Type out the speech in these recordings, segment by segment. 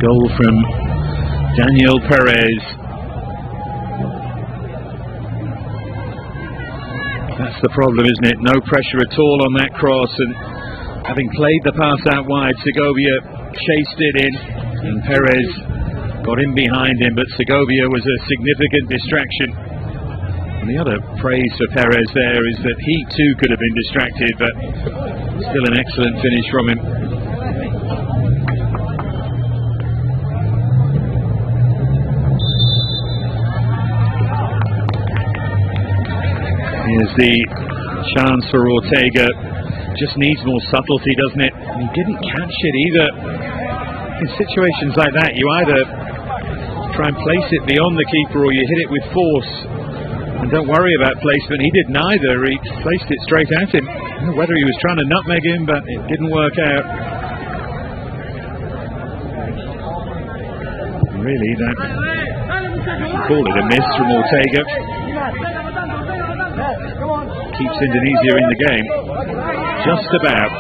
Goal from Daniel Perez. That's the problem, isn't it? No pressure at all on that cross, and having played the pass out wide, Segovia chased it in, and Perez got in behind him, but Segovia was a significant distraction. And the other praise for Perez there is that he too could have been distracted, but still an excellent finish from him. Here's the chance for Ortega. Just needs more subtlety, doesn't it? And he didn't catch it either. In situations like that, you either try and place it beyond the keeper or you hit it with force and don't worry about placement. He did neither. He placed it straight at him. I don't know whether he was trying to nutmeg him, but it didn't work out. Really, that, you can call it a miss from Ortega. Keeps Indonesia in the game, just about.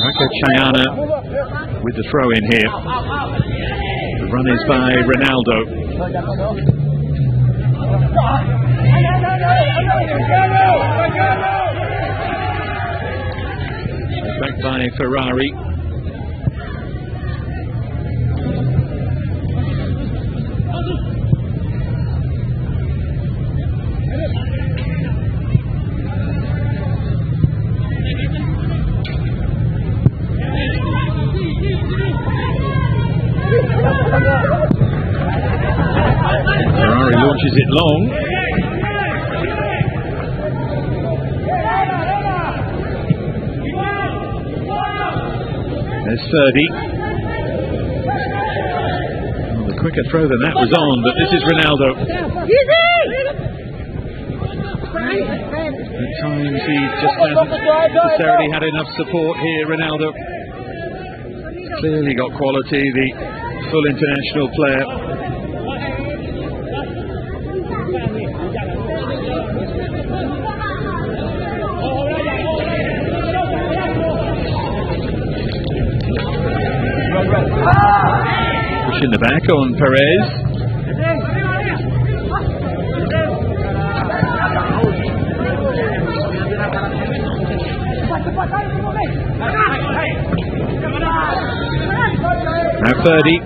Raka Chayana with the throw in here. The run is by Ronaldo. Back by Ferrari. Ferrari launches it long. There's 30. Well, the quicker throw than that was on, but this is Ronaldo. At times he just hasn't necessarily had enough support here, Ronaldo. Clearly got quality, the full international player. Pushing the back on Perez. Now 30.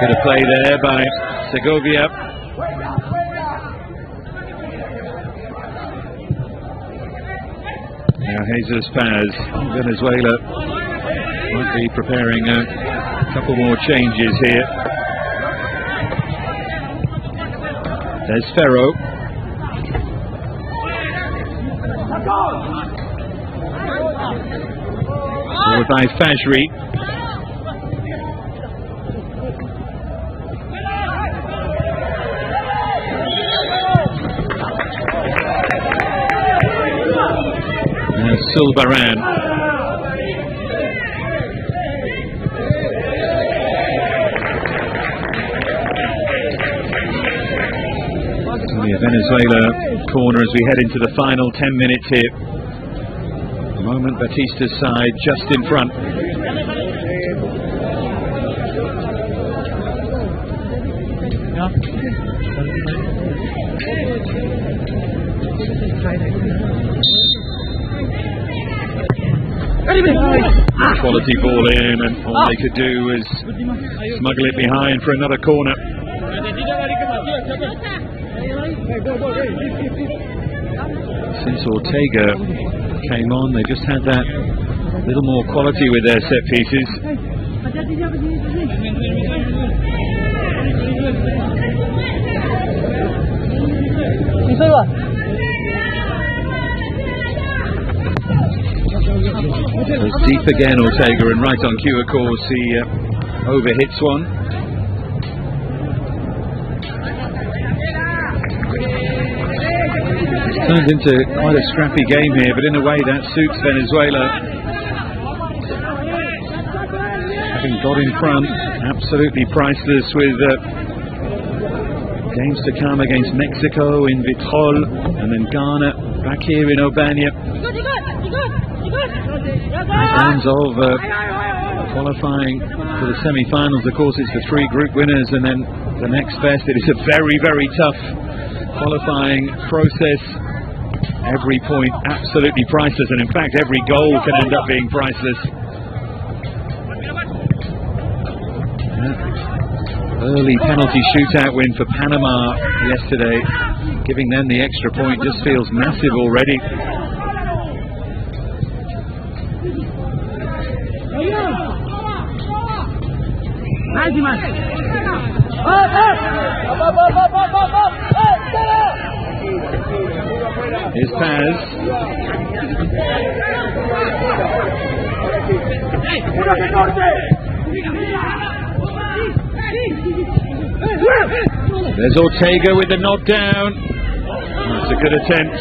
Good a play there by Segovia. Now Jesus Paz, Venezuela might be preparing a couple more changes here. There's Ferro. Forward by Fajri. Silvaran. Venezuela corner as we head into the final 10 minutes here. The moment Batista's side just in front. Quality ball in, and all they could do was smuggle it behind for another corner. Since Ortega came on, they just had that little more quality with their set pieces. Goes deep again, Ortega, and right on cue, of course, he overhits one. turned into quite a scrappy game here, but in a way that suits Venezuela. Having got in front, absolutely priceless with games to come against Mexico in Vitrol, and then Ghana back here in Aubagne. In terms of qualifying for the semi-finals, of course, it's the 3 group winners, and then the next best. It is a very, very tough qualifying process. Every point absolutely priceless, and in fact every goal can end up being priceless. Early penalty shootout win for Panama yesterday, giving them the extra point, just feels massive already. Here's Paz. There's Ortega with the knockdown. That's a good attempt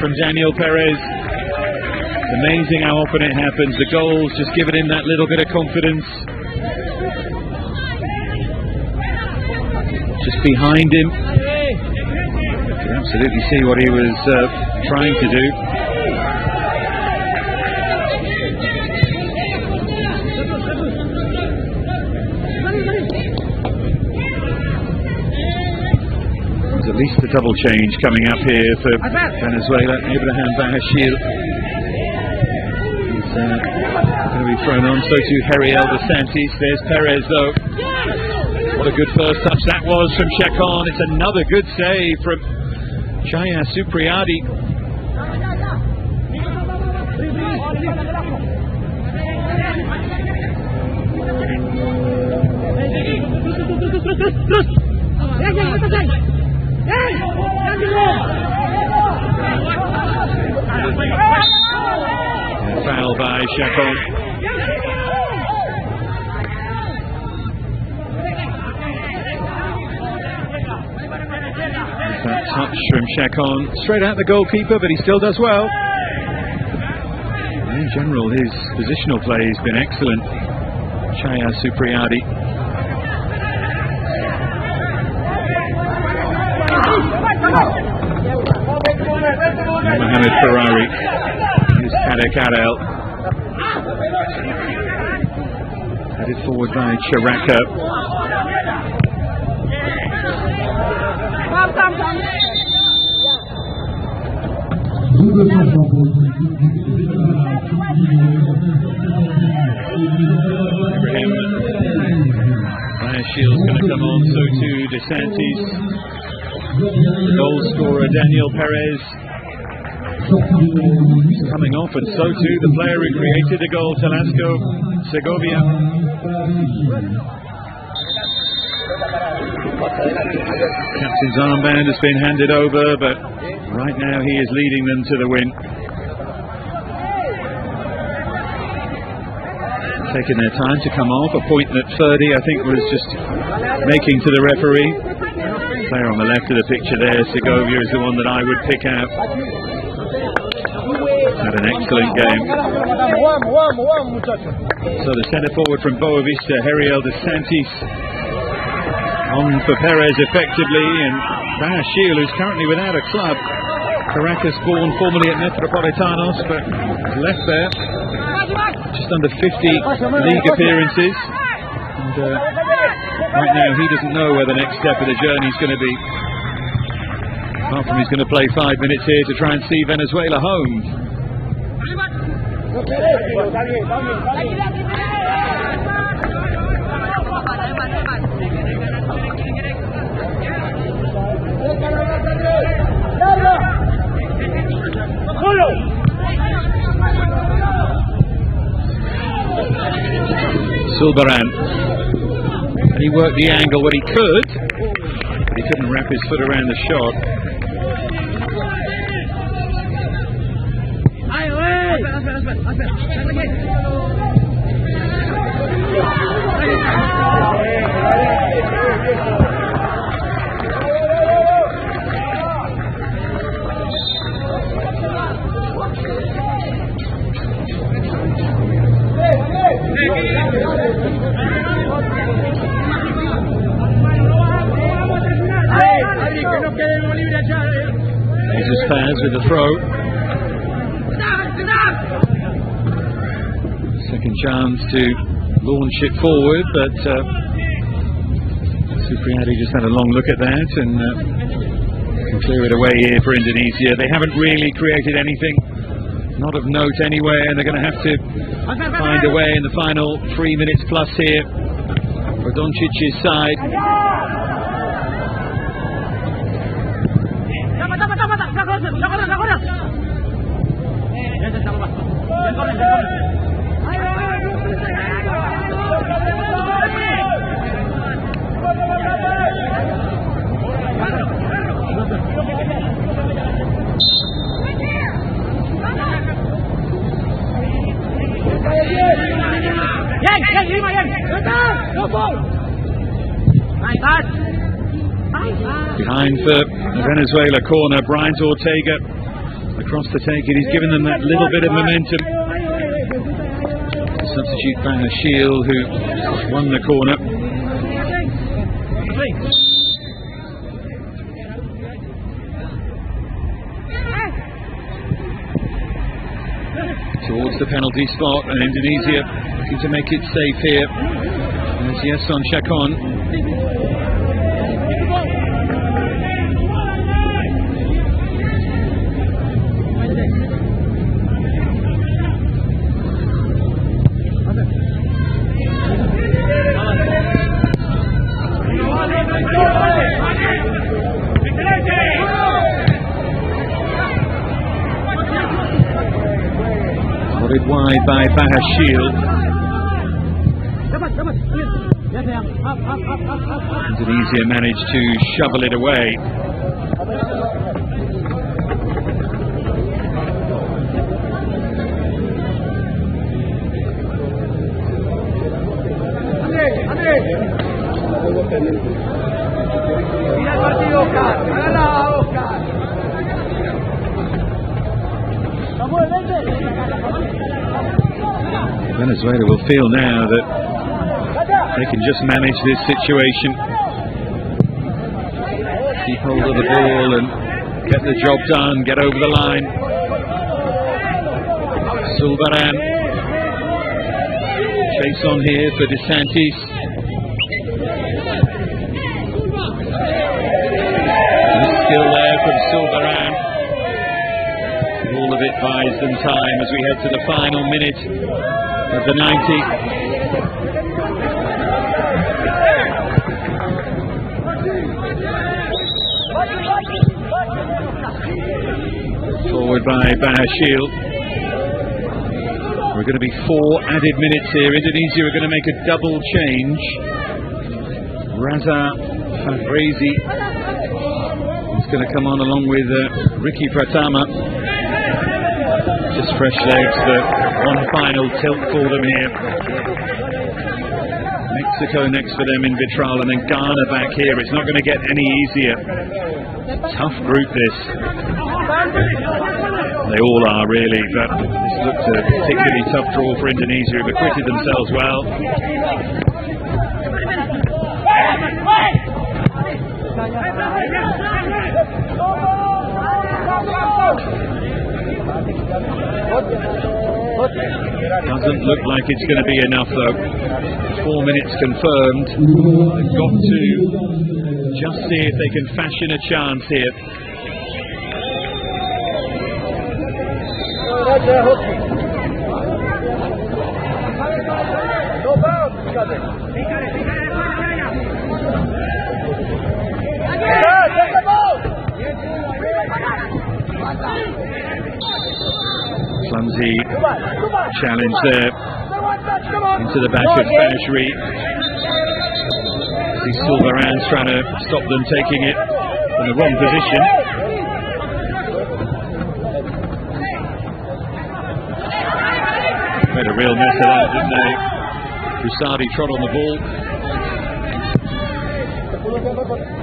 from Daniel Perez. It's amazing how often it happens. The goals just giving him that little bit of confidence. Just behind him. You can absolutely see what he was trying to do. There's at least a double change coming up here for Venezuela. Abraham Bahashil is going to be thrown on. So too Heriel de Santis. There's Perez though. What a good first touch that was from Chacon. It's another good save from Chaya Supriyadi. Foul by Chacon. That touch from Chacon, straight at the goalkeeper, but he still does well. In general, his positional play has been excellent. Chaya Supriyadi. Mohamed Ferrari. Here's Kader Karel. Headed forward by Charaka. Shield's going to come on, so too De Santis. The goal scorer Daniel Perez coming off, and so too the player who created the goal, Talasco Segovia. Captain's armband has been handed over, but right now he is leading them to the win. Taking their time to come off. A point that Ferdy, I think, was just making to the referee. The player on the left of the picture there, Segovia, is the one that I would pick out. Had an excellent game. So the centre forward from Boavista, Heriel de Santis, on for Perez effectively, and Bahashil, who's currently without a club. Caracas born, formerly at Metropolitanos, but left there. Just under 50 league appearances, and right now he doesn't know where the next step of the journey is going to be. Apart from he's going to play 5 minutes here to try and see Venezuela home. Silberan, and he worked the angle when he could, but he couldn't wrap his foot around the shot. with the throw. Second chance to launch it forward, but Supriyadi just had a long look at that and can clear it away here for Indonesia. They haven't really created anything, not of note anywhere, and they're going to have to find a way in the final 3 minutes plus here for Doncic's side. Behind for Venezuela corner, Bryant Ortega across the take it. He's given them that little bit of momentum. Substitute Baha Shield, who won the corner. Towards the penalty spot, and Indonesia looking to make it safe here. There's Yason Chacon. Wide by Baha Shield. Indonesia managed to shovel it away. Venezuela will feel now that they can just manage this situation, keep hold of the ball and get the job done, get over the line. Sulbaran, chase on here for DeSantis. Skill there from Sulbaran. All of it buys them time as we head to the final minute of the 90. Forward by Baha Shield. We're going to be 4 added minutes here. Indonesia are going to make a double change. Raza Fabrezi is going to come on along with Ricky Pratama. Just fresh legs for one final tilt for them here. Mexico next for them in Vitral, and then Ghana back here. It's not going to get any easier. Tough group this. They all are really, but this looks a particularly tough draw for Indonesia, who've acquitted themselves well. Doesn't look like it's going to be enough though. 4 minutes confirmed. They've got to just see if they can fashion a chance here. Clumsy challenge there into the back of Bashri. See Sulbaran's trying to stop them taking it in the wrong position. Made a real mess of that, didn't they? Rusadi trod on the ball.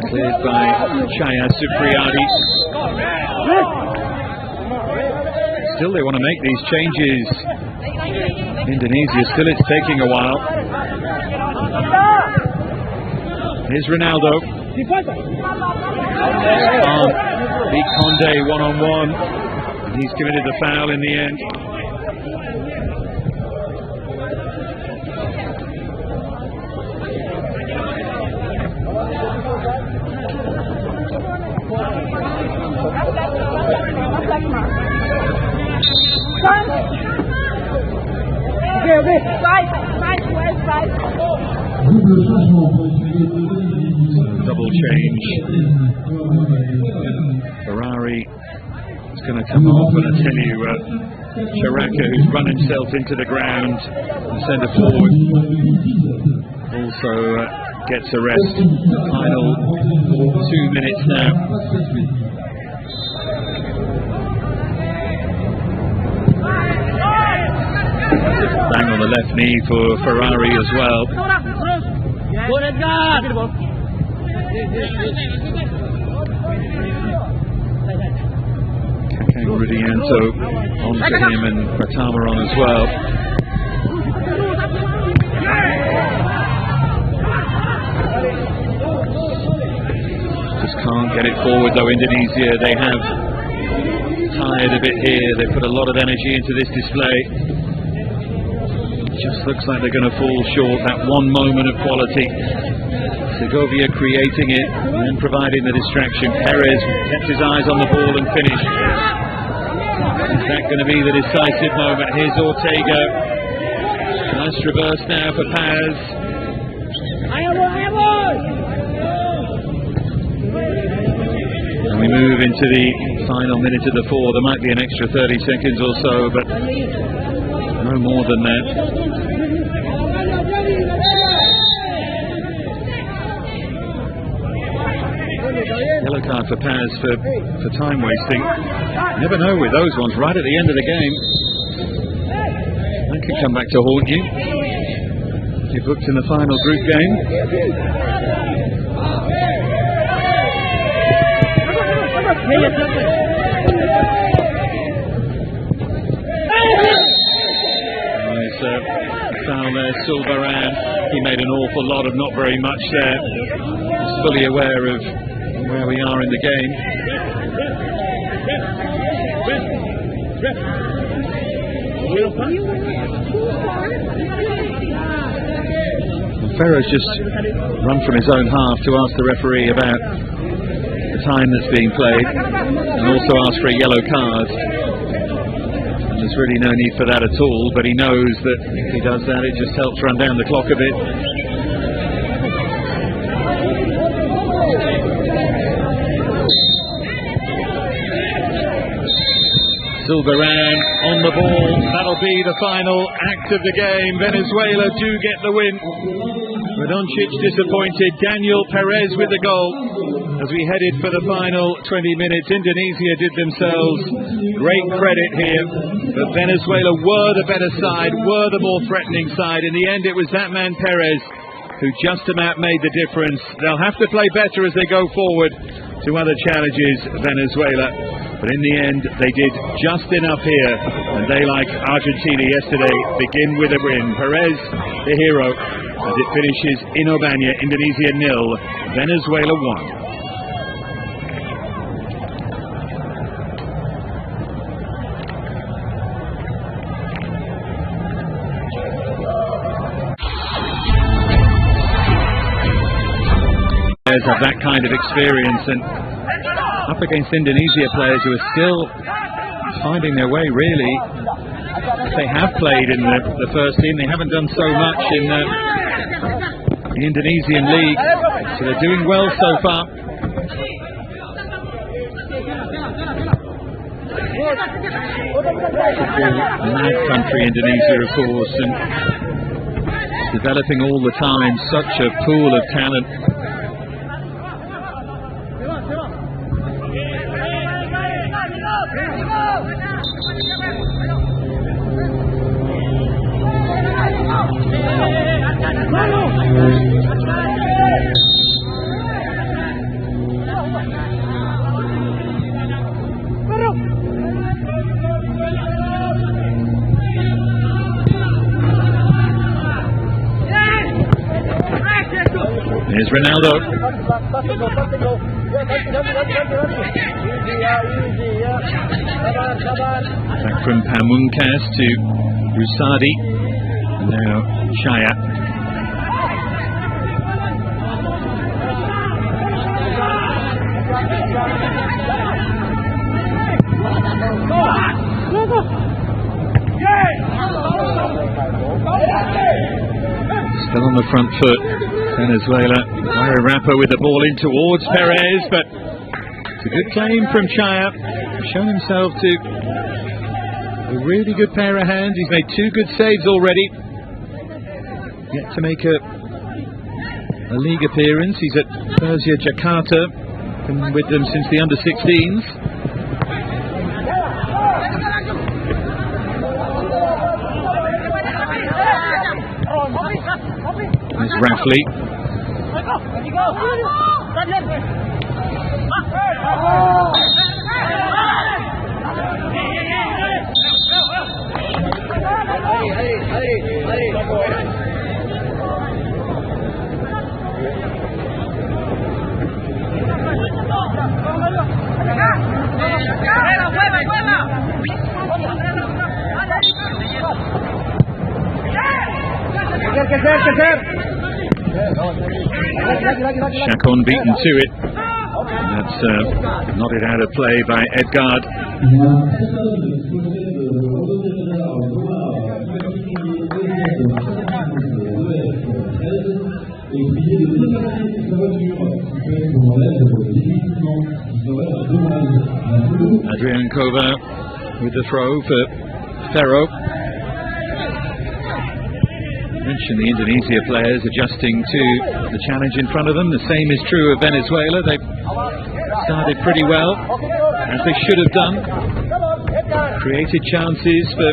Cleared by Chaya Supriyadi. Still they want to make these changes. Indonesia, still it's taking a while. Here's Ronaldo. beat Conde one-on-one, and he's committed the foul in the end. Double change. Ferrari is going to come off, and I tell you, Charaka, who's run himself into the ground, the centre forward, also gets a rest. Final 2 minutes now. Bang on the left knee for Ferrari as well. Kakang Rudianto onto him, and Pratama on as well. Just can't get it forward though, Indonesia. They have tired a bit here. They put a lot of energy into this display. Just looks like they're going to fall short. That one moment of quality. Segovia creating it and then providing the distraction. Perez kept his eyes on the ball and finished. Is that going to be the decisive moment? Here's Ortega. Nice reverse now for Paz. And we move into the final minute of the four. There might be an extra 30 seconds or so, but no more than that. Yellow card for Paz for time wasting. Never know with those ones right at the end of the game. That could come back to haunt you. You're booked in the final group game. Foul there, Silvaran. He made an awful lot of not very much there. He's fully aware of where we are in the game. Ferro's just run from his own half to ask the referee about the time that's being played, and also ask for a yellow card. There's really no need for that at all, but he knows that if he does that, it just helps run down the clock a bit. Silvaran on the ball. That'll be the final act of the game. Venezuela do get the win. Radoncic disappointed. Daniel Perez with the goal. As we headed for the final 20 minutes, Indonesia did themselves great credit here. But Venezuela were the better side, were the more threatening side. In the end, it was that man Perez who just about made the difference. They'll have to play better as they go forward to other challenges, Venezuela. But in the end, they did just enough here. And they, like Argentina yesterday, begin with a win. Perez, the hero, as it finishes in Obanya, Indonesia 0, Venezuela 1. Have that kind of experience, and up against Indonesia players who are still finding their way, really. They have played in the first team. They haven't done so much in the Indonesian league, so they're doing well so far. Mad country, Indonesia, of course, and developing all the time. Such a pool of talent. Here's Ronaldo. Back from Pamungkas to Rusadi, and now Chaya. Still on the front foot, Venezuela. Rapper with the ball in towards Perez, but it's a good claim from Chaya. He's shown himself to a really good pair of hands. He's made 2 good saves already. Yet to make a league appearance. He's at Persia Jakarta, been with them since the under-16s. There's Rafley. Chacon beaten to it. That's knotted out of play by Edgard. Adriankova with the throw for Ferro. Mentioned the Indonesia players adjusting to the challenge in front of them. The same is true of Venezuela. They've started pretty well, as they should have done. Created chances for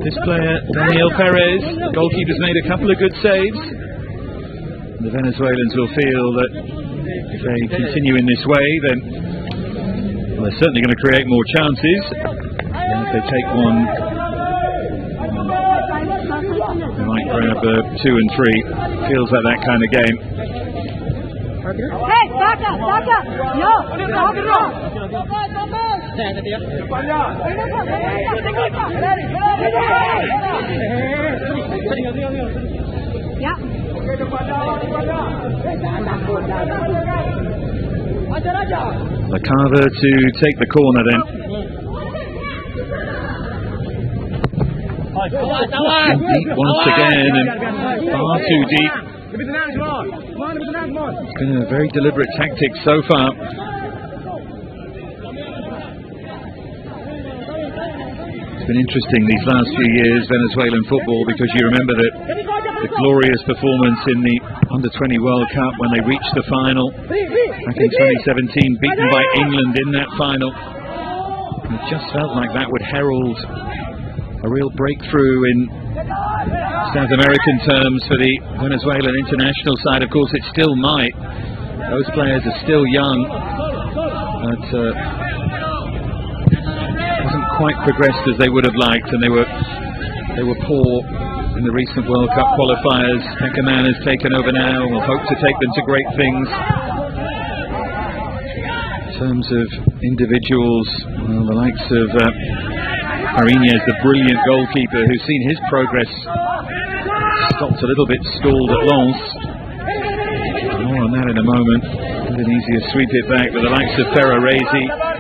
this player, Daniel Perez. The goalkeeper's made a couple of good saves. The Venezuelans will feel that if they continue in this way, then they're certainly going to create more chances. And if they take one, they might grab 2 and 3. Feels like that kind of game. Hey, Baka! No! Yeah. Lacava to take the corner then. Deep once again, and far too deep. It's been a very deliberate tactic so far. It's been interesting these last few years, Venezuelan football, because you remember that the glorious performance in the Under-20 World Cup when they reached the final back in 2017, beaten by England in that final. And it just felt like that would herald a real breakthrough in South American terms for the Venezuelan international side. Of course, it still might. Those players are still young, but hasn't quite progressed as they would have liked, and they were poor in the recent World Cup qualifiers. Peckerman has taken over now and will hope to take them to great things. In terms of individuals, well, the likes of Fariñez, the brilliant goalkeeper, who's seen his progress stopped a little bit stalled at Lens. More on that in a moment. Indonesia sweep it back, but the likes of Ferro Reyes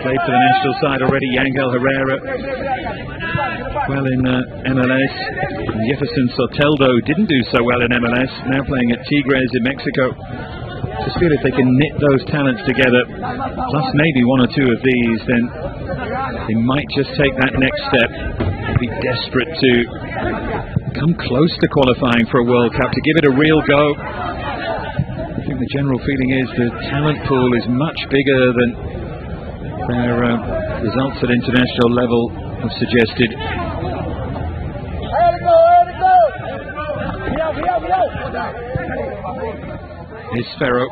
played for the national side already. Yangel Herrera well in MLS. And Jefferson Soteldo didn't do so well in MLS, now playing at Tigres in Mexico. Just feel if they can knit those talents together, plus maybe 1 or 2 of these, then they might just take that next step. Be desperate to come close to qualifying for a World Cup, to give it a real go. I think the general feeling is the talent pool is much bigger than their results at international level have suggested. Here's Ferro.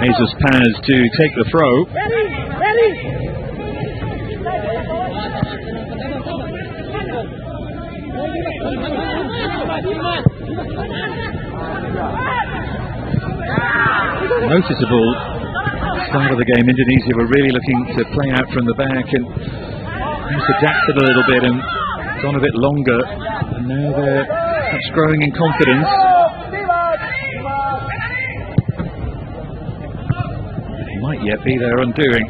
Jesus Paz to take the throw. Noticeable start of the game. Indonesia were really looking to play out from the back and just adapted a little bit and gone a bit longer, and now they're perhaps growing in confidence. It might yet be their undoing.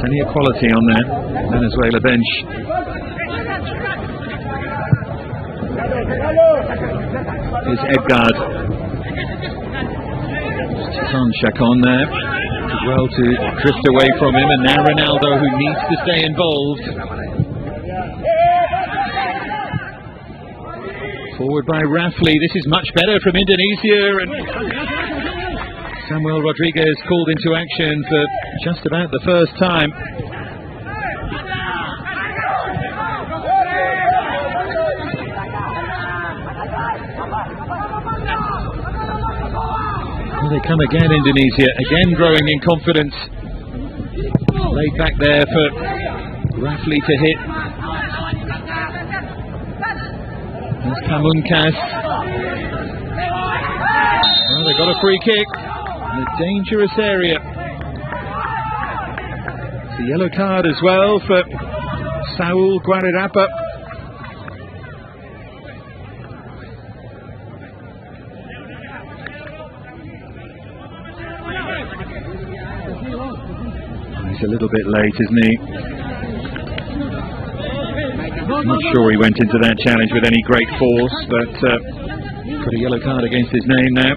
Plenty of quality on that Venezuela bench. Here's Edgard. Chacon there. Did well to drift away from him, and now Ronaldo, who needs to stay involved. Forward by Rafley. This is much better from Indonesia, and Samuel Rodriguez called into action for just about the first time. Here they come again, Indonesia, again growing in confidence. Laid back there for Rafley to hit. There's Pamungkas. Well, they got a free kick. In a dangerous area. It's a yellow card as well for Saul Guarirapa. He's a little bit late, isn't he? I'm not sure he went into that challenge with any great force, but got a yellow card against his name now.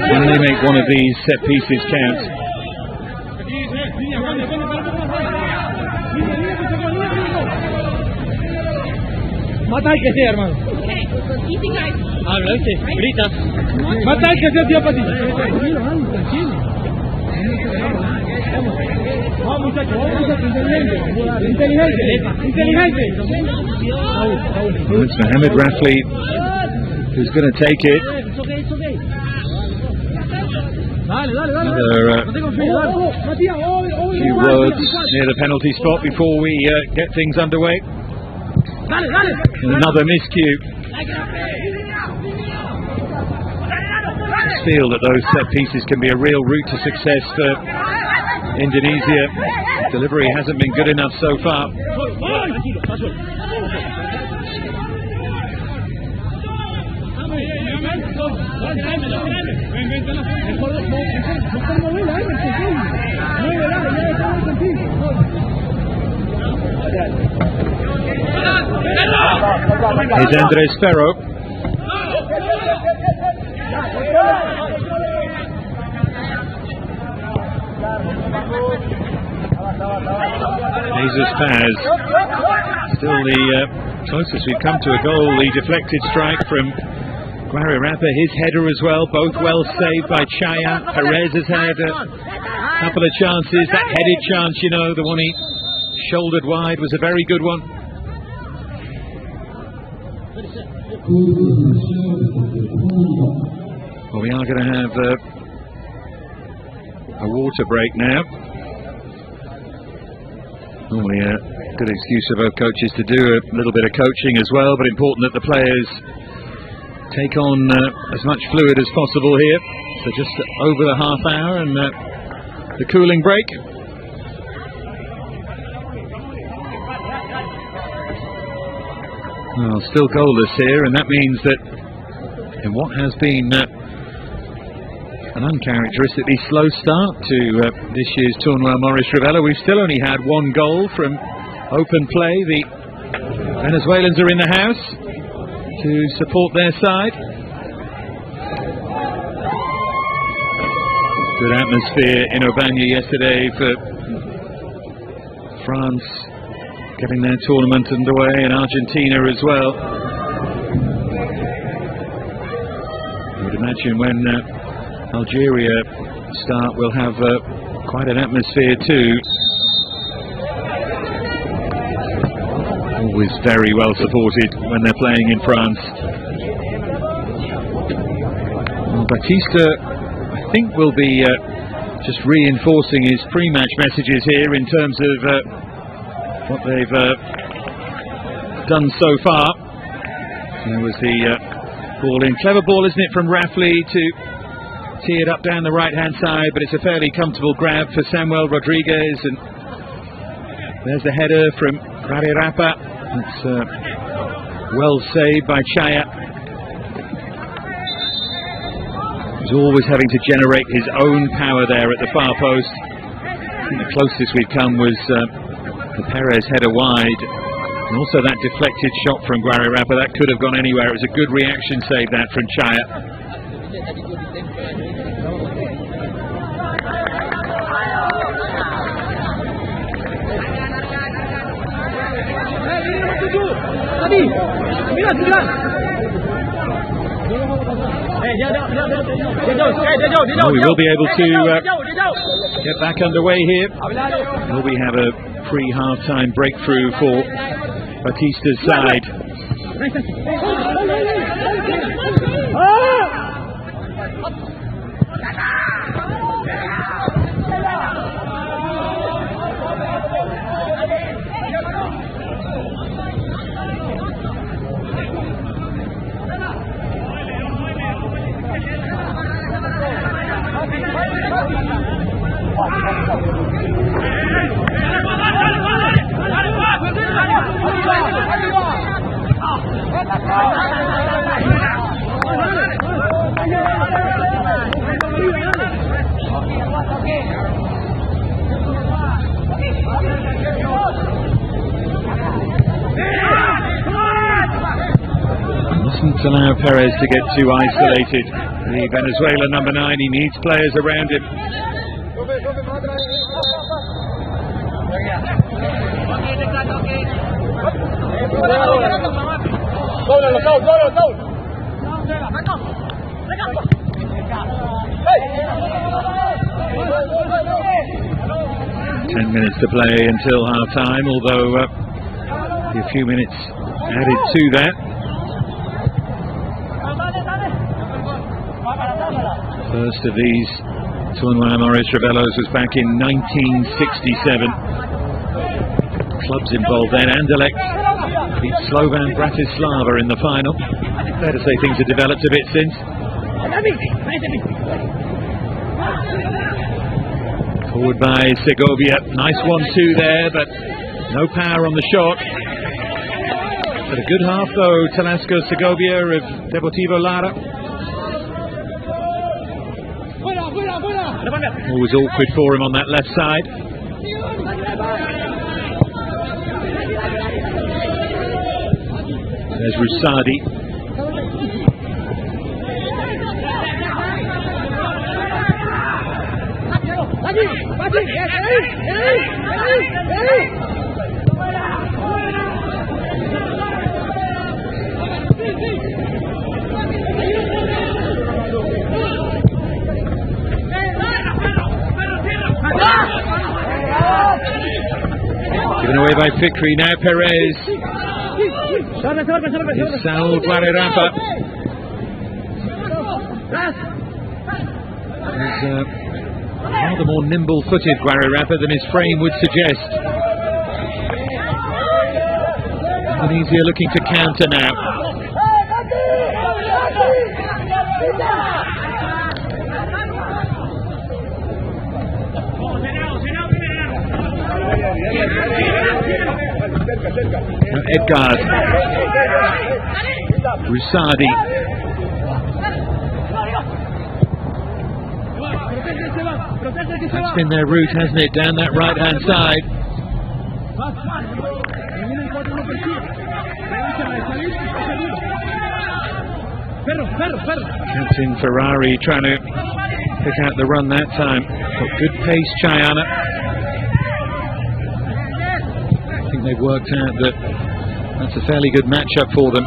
Can they make one of these set pieces count? Mata hay que ser, hermano. Habla, ¿viste? Grita. Mata hay que ser, tío, para ti. Tranquilo, tranquilo. Vamos, muchachos, inteligente. Inteligente. It's Mohamed Rafley who's going to take it. Another few words near the penalty spot before we get things underway. Another miscue. I feel that those set pieces can be a real route to success for Indonesia. Delivery hasn't been good enough so far. Here's Andres Ferro. Jesus Paz, still the closest we've come to a goal. The deflected strike from Guarirapa, his header as well, both well saved by Chaya. Perez has had a couple of chances. That headed chance, you know, the one he shouldered wide, was a very good one. Well, we are going to have a water break now. Normally a good excuse for both coaches to do a little bit of coaching as well, but important that the players take on as much fluid as possible here. So just over the half hour and the cooling break. Well, still goalless here, and that means that in what has been an uncharacteristically slow start to this year's Tournoi Maurice Ravella, we've still only had one goal from open play. The Venezuelans are in the house to support their side. Good atmosphere in Ogbania yesterday for France getting their tournament underway, and Argentina as well. I would imagine when Algeria start, we'll have quite an atmosphere too. Always very well supported when they're playing in France. Well, Batista, I think, will be just reinforcing his pre-match messages here in terms of what they've done so far. There was the ball in. Clever ball, isn't it, from Rafley to tee it up down the right-hand side, but it's a fairly comfortable grab for Samuel Rodriguez, and there's the header from Guarirapa. It's well saved by Chaya. He's always having to generate his own power there at the far post. I think the closest we've come was the Perez header wide, and also that deflected shot from Guarirapa. That could have gone anywhere. It was a good reaction save, that, from Chaya. Well, we will be able to get back underway here. Will we have a pre-half-time breakthrough for Batista's side? Mustn't allow Perez to get too isolated. The Venezuela number 9, he needs players around him. Minutes to play until half-time, although a few minutes added to that. First of these Tournoi Maurice Revellos was back in 1967. Clubs involved then. Anderlecht beat Slovan Bratislava in the final. Fair to say things have developed a bit since. Forward by Segovia. Nice 1-2 there, but no power on the shot. But a good half though, Telasco Segovia of Deportivo Lara. Always awkward for him on that left side. There's Rusadi. Given away by Fikri, now Perez. Saul Guarirapa. He's rather more nimble-footed Guarirapa than his frame would suggest. Indonesia looking to counter now. Edgar, Rusadi. That's been their route, hasn't it, down that right-hand side. Captain Ferrari trying to pick out the run that time. Got good pace, Chayana. think they've worked out that that's a fairly good matchup for them.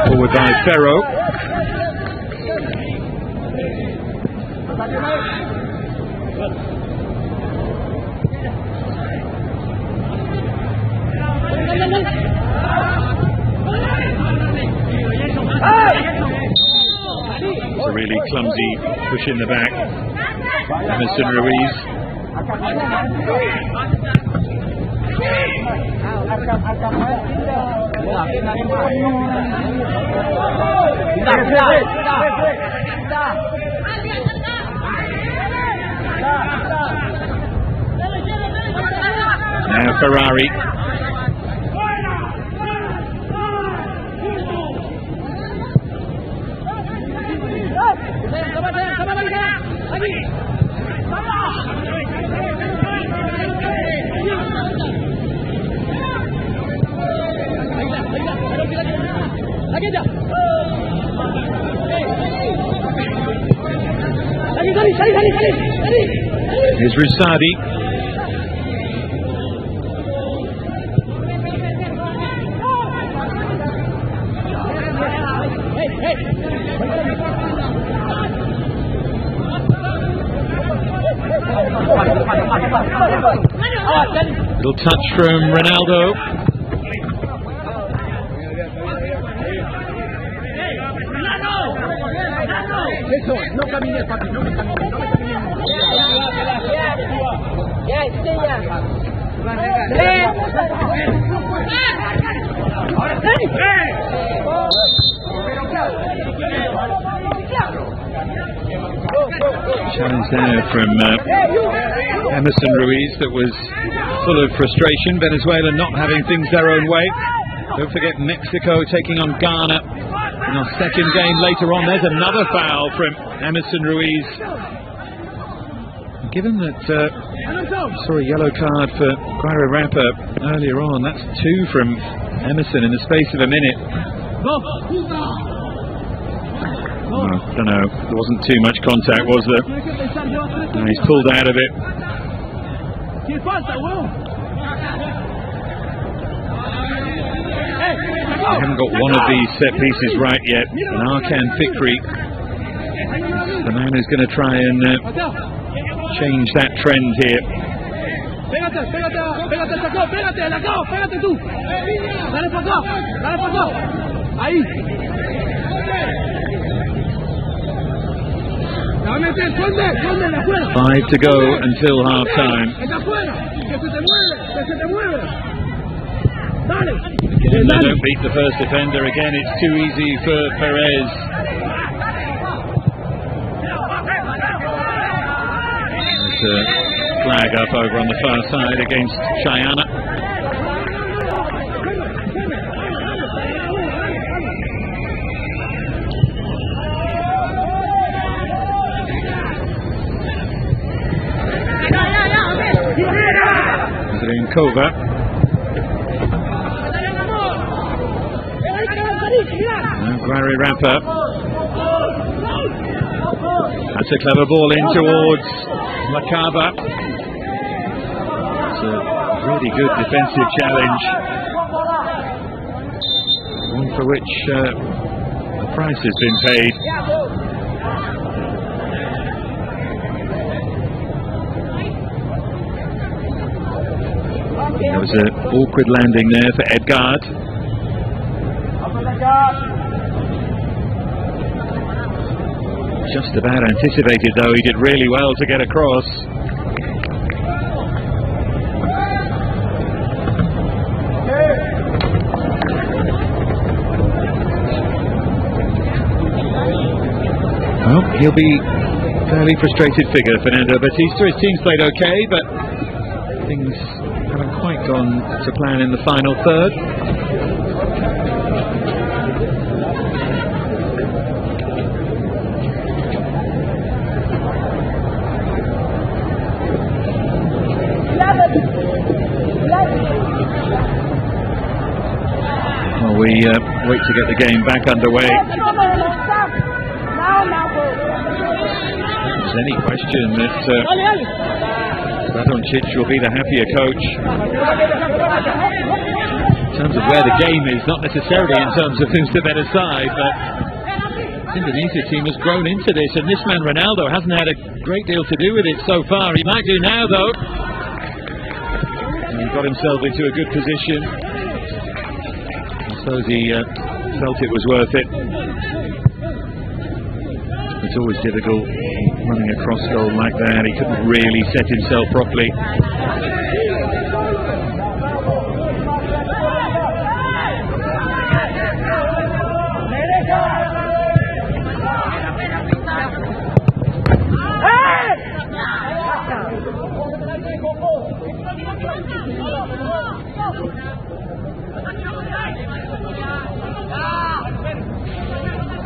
Forward by Ferro. It's a really clumsy push in the back. Emerson Ruiz. Now Ferrari. Here's Rusadi. Little touch from Ronaldo. Challenge there from Emerson Ruiz that was full of frustration. Venezuela not having things their own way. Don't forget Mexico taking on Ghana in our second game later on. There's another foul from Emerson Ruiz. Given that saw a yellow card for Guerra earlier on, that's 2 from Emerson in the space of a minute. Oh, I don't know, there wasn't too much contact, was there? No, he's pulled out of it. They haven't got one of these set pieces right yet. And Arkan Fikri, the man who's going to try and change that trend here. Five to go until half time. Again, they don't beat the first defender. Again, it's too easy for Perez. There's a flag up over on the far side against Chayana. Kova. Guerra Rapper. That's a clever ball in towards Macaba. It's a really good defensive challenge. One for which the price has been paid. There was an awkward landing there for Edgard. Just about anticipated though, he did really well to get across. Well, he'll be a fairly frustrated figure, Fernando Batista. His team's played okay, but things haven't quite gone to plan in the final third. Well, we wait to get the game back underway. there's any question that Radonjic will be the happier coach in terms of where the game is, not necessarily in terms of who's the better side, but the Indonesia team has grown into this, and this man Ronaldo hasn't had a great deal to do with it so far. He might do now, though. And he got himself into a good position. I suppose he felt it was worth it. It's always difficult running a cross goal like that. He couldn't really set himself properly.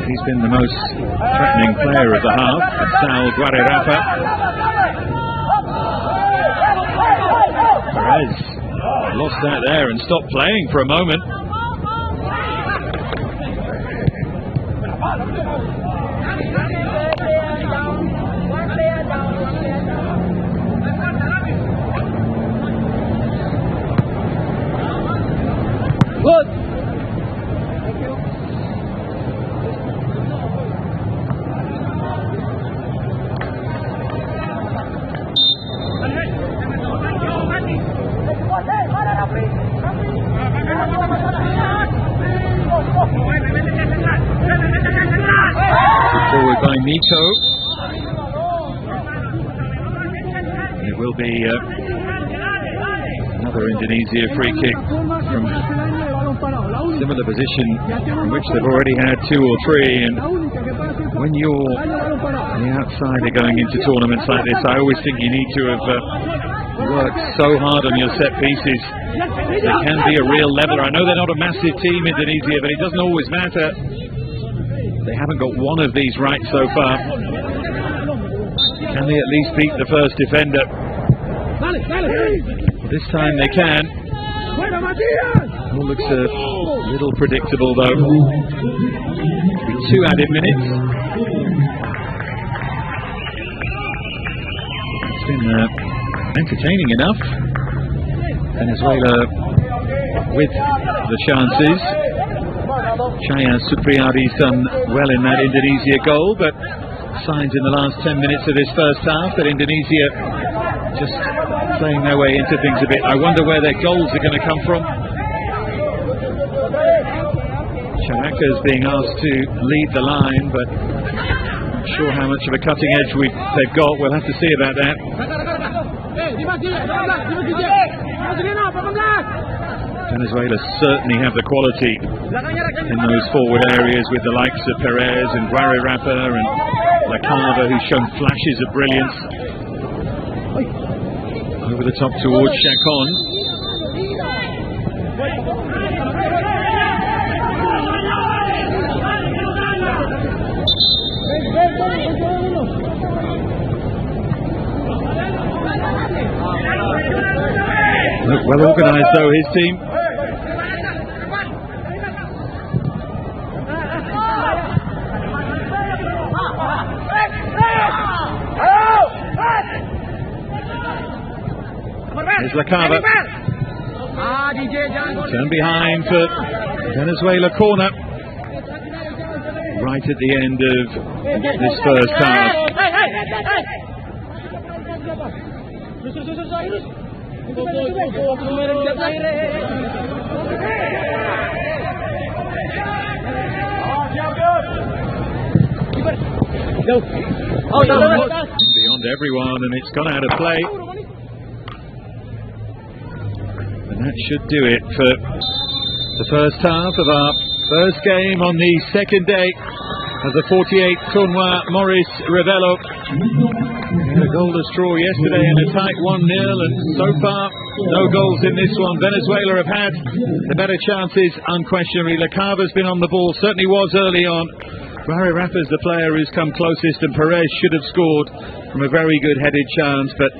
He's been the most threatening player of the half, Guarerapa. Perez lost that there and stopped playing for a moment. Good. Forward by Nico. It will be another Indonesia free kick from similar position in which they've already had 2 or 3, and when you're the outsider going into tournaments like this, I always think you need to have worked so hard on your set pieces. They can be a real leveler. I know they're not a massive team, Indonesia, but it doesn't always matter. They haven't got one of these right so far. Can they at least beat the first defender? This time they can. All looks a little predictable though. 2 added minutes. It's been entertaining enough. Venezuela with the chances. Chaya Supriyadi's done well in that Indonesia goal, but signs in the last 10 minutes of this first half that Indonesia just playing their way into things a bit. I wonder where their goals are going to come from. Charaka's being asked to lead the line, but I'm not sure how much of a cutting edge they've got. We'll have to see about that. Venezuela certainly have the quality in those forward areas with the likes of Perez and Guarerapa and Lacava, who's shown flashes of brilliance. Over the top towards Chacon. Look, well organised though, his team. Here's Lacava. Turn behind for Venezuela corner. Right at the end of this first half. Beyond everyone, and it's gone out of play. And that should do it for the first half of our first game on the second day of the 48th Tournoi Maurice Revello. A goalless draw yesterday and a tight 1-0, and so far no goals in this one. Venezuela have had the better chances, unquestionably. Lacava's been on the ball, certainly was early on. Guarerapa's the player who's come closest, and Perez should have scored from a very good headed chance, but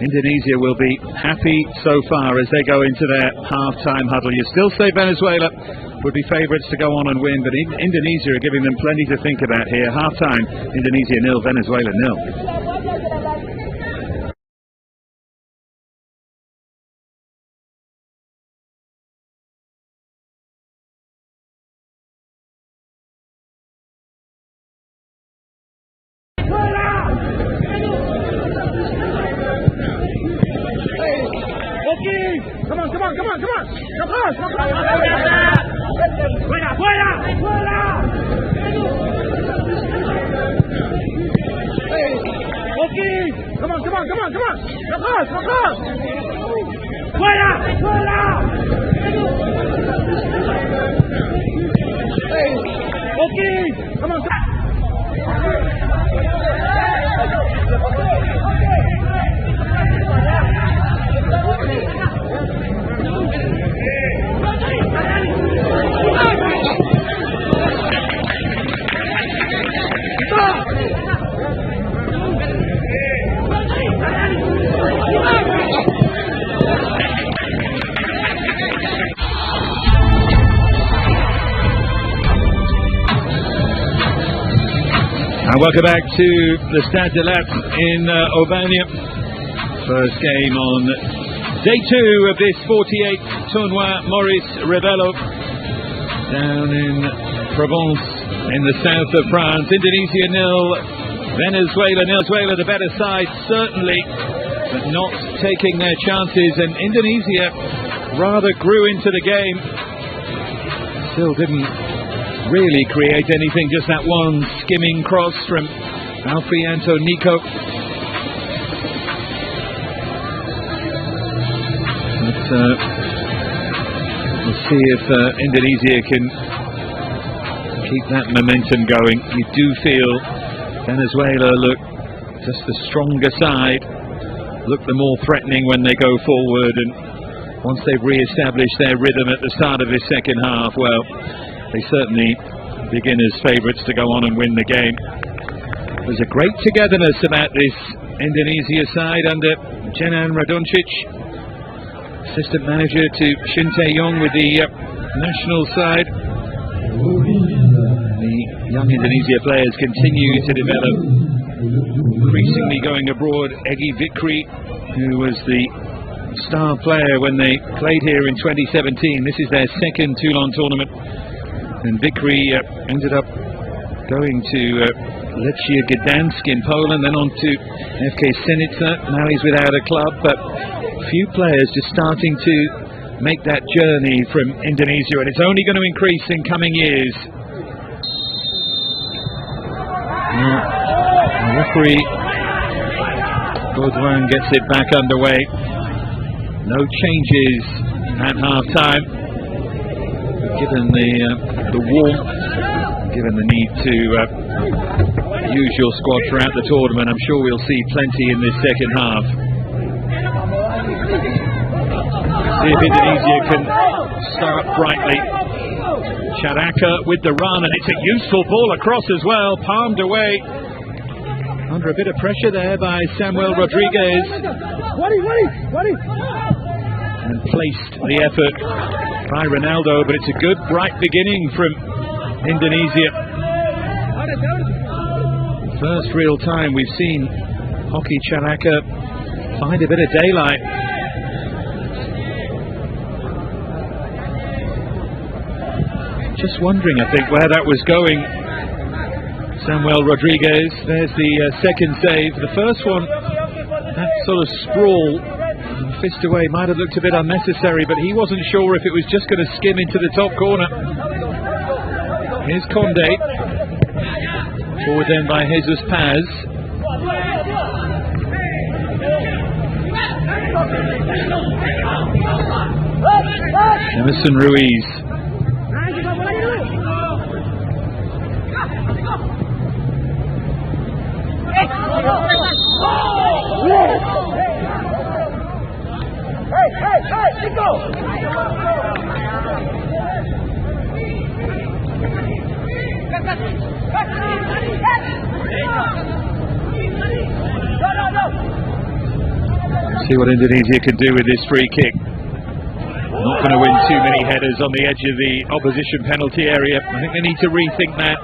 Indonesia will be happy so far as they go into their half-time huddle. You still say Venezuela would be favourites to go on and win, but Indonesia are giving them plenty to think about here. Half-time, Indonesia 0, Venezuela 0. Okay, come on. Welcome back to the Stade de l'Art in Aubagne. First game on day 2 of this 48th tournoi. Maurice Revello down in Provence in the south of France. Indonesia 0, Venezuela 0. Venezuela the better side certainly, but not taking their chances, and Indonesia rather grew into the game. Still didn't really create anything, just that one skimming cross from Alfianto Nico. But we'll see if Indonesia can keep that momentum going. You do feel Venezuela look just the stronger side, look the more threatening when they go forward, and once they've re-established their rhythm at the start of this second half, well, they certainly begin as favourites to go on and win the game. There's a great togetherness about this Indonesia side under Jenan Radoncic, assistant manager to Shin Tae-yong with the national side. The young Indonesia players continue to develop, increasingly going abroad. Egy Fikri, who was the star player when they played here in 2017. This is their second Toulon tournament. And Fikri ended up going to Lechia Gdansk in Poland, then on to FK Senica. Now he's without a club, but few players just starting to make that journey from Indonesia, and it's only going to increase in coming years. The referee Baudouin gets it back underway. No changes at half-time. Given the warmth, given the need to use your squad throughout the tournament, I'm sure we'll see plenty in this second half. See if Indonesia can start brightly. Charaka with the run, and it's a useful ball across as well, palmed away. Under a bit of pressure there by Samuel Rodriguez. And placed the effort by Ronaldo, but it's a good, bright beginning from Indonesia. First real time we've seen Hoki Charaka find a bit of daylight. Just wondering, I think, where that was going. Samuel Rodriguez, there's the second save. The first one, that sort of sprawl, fist away, might have looked a bit unnecessary, but he wasn't sure if it was just going to skim into the top corner. Here's Conde, forward then by Jesus Paz. Emerson Ruiz. Hey, go! See what Indonesia can do with this free kick. Not going to win too many headers on the edge of the opposition penalty area. I think they need to rethink that.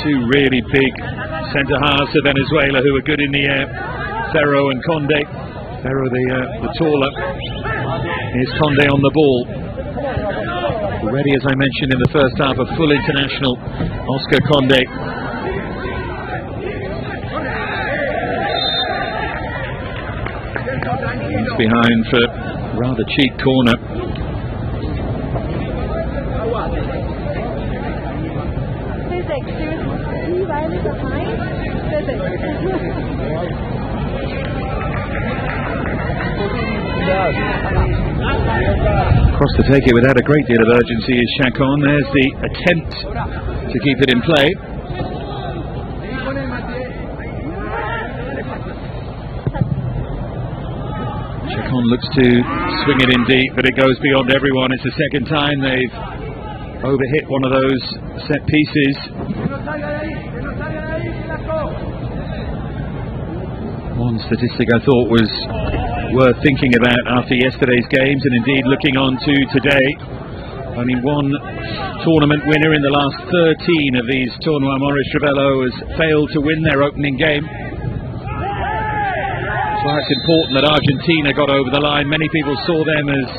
Two really big centre halves of Venezuela who are good in the air. Ferro and Conde. Ferro the taller. Here's Conde on the ball. Already, as I mentioned in the first half, a full international, Oscar Conde. He's behind for a rather cheap corner. Across to take it without a great deal of urgency is Chacon. There's the attempt to keep it in play. Chacon looks to swing it in deep, but it goes beyond everyone. It's the second time they've overhit one of those set pieces. One statistic I thought was worth thinking about after yesterday's games, and indeed looking on to today. Only one tournament winner in the last 13 of these tournois Maurice Revello has failed to win their opening game. That's why it's important that Argentina got over the line. Many people saw them as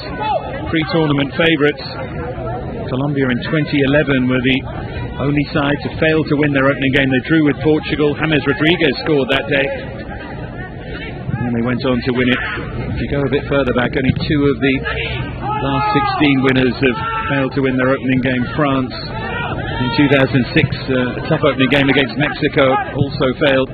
pre-tournament favourites. Colombia in 2011 were the only side to fail to win their opening game. They drew with Portugal. James Rodriguez scored that day, and they went on to win it. If you go a bit further back, only two of the last 16 winners have failed to win their opening game. France in 2006, a tough opening game against Mexico, also failed.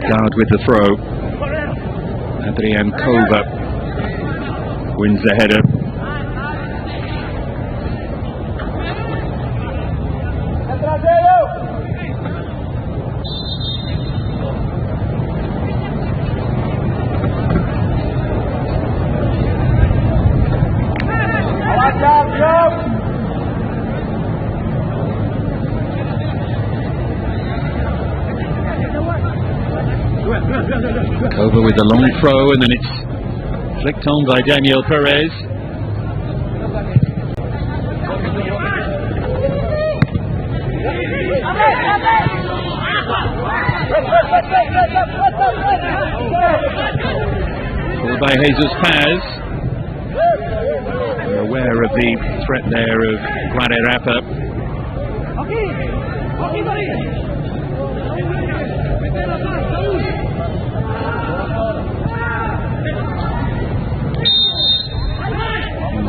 Guard with the throw. Adrian Kova wins the header. Kova with the long throw, and then it's flicked on by Daniel Perez. Followed by Jesus Paz. We're aware of the threat there of Guarerapa.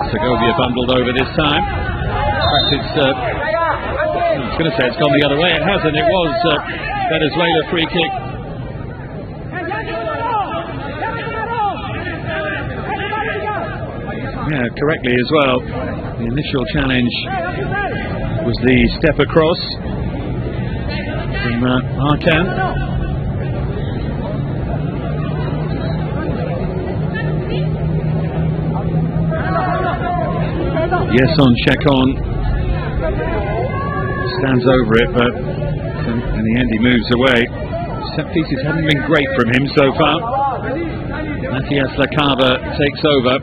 Segovia bundled over this time. In fact, I was going to say it's gone the other way. It hasn't. It was Venezuela free kick. Yeah, correctly as well. The initial challenge was the step across from Arkan. Yes, on Chacon stands over it, but in the end he moves away. Set pieces haven't been great from him so far. Matias Lacava takes over.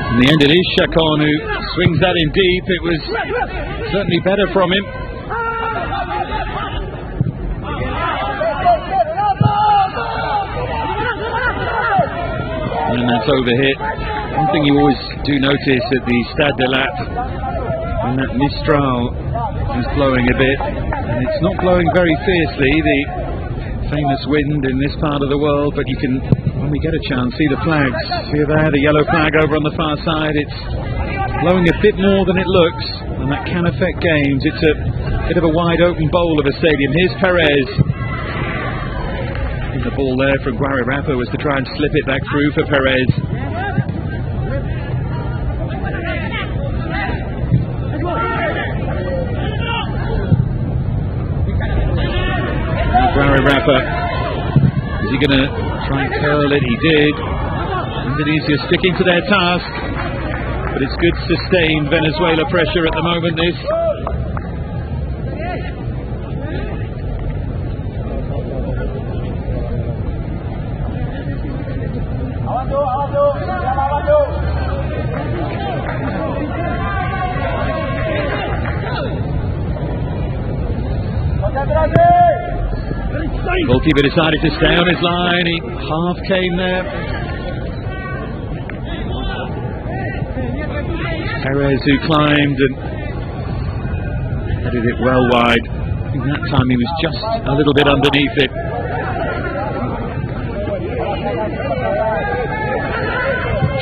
In the end it is Chacon who swings that in deep. It was certainly better from him. And that's overhit. One thing you always do notice at the Stade de Lat, when that Mistral is blowing a bit, and it's not blowing very fiercely, the famous wind in this part of the world, but you can, when we get a chance, see the flags. See there, the yellow flag over on the far side. It's blowing a bit more than it looks, and that can affect games. It's a bit of a wide open bowl of a stadium. Here's Perez. And the ball there from Guarerapa was to try and slip it back through for Perez. Guarerapa, is he going to try and curl it? He did. Indonesia sticking to their task, but it's good sustained Venezuela pressure at the moment, this. Goalkeeper decided to stay on his line. He half came there. Perez, who climbed and headed it well wide. I think that time he was just a little bit underneath it.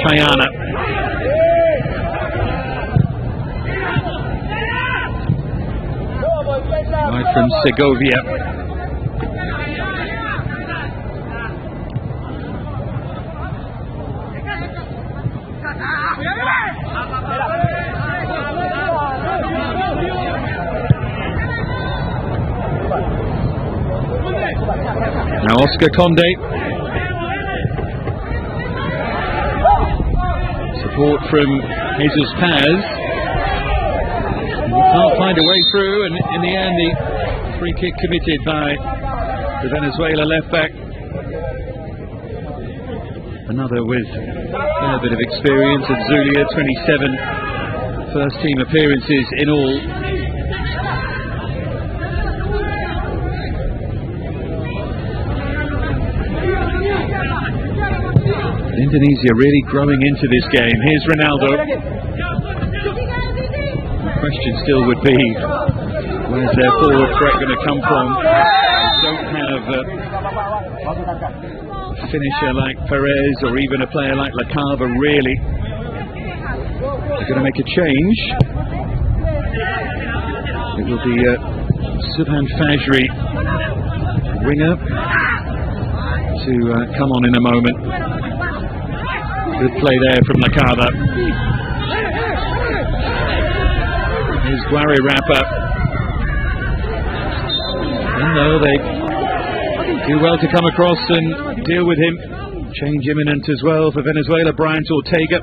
Chayana. Right from Segovia. Now Oscar Conde. Support from Jesus Paz. He can't find a way through, and in the end the free kick committed by the Venezuela left back. Another with a fair bit of experience at Zulia, 27 first team appearances in all. Indonesia really growing into this game. Here's Ronaldo. The question still would be, where's their forward threat going to come from? They don't have a finisher like Perez or even a player like Lacava, really. They're going to make a change. It will be Subhan Fajri, winger, to come on in a moment. Good play there from Lacava. Here's Guari Rapa. And no, they do well to come across and deal with him. Change imminent as well for Venezuela. Bryant Ortega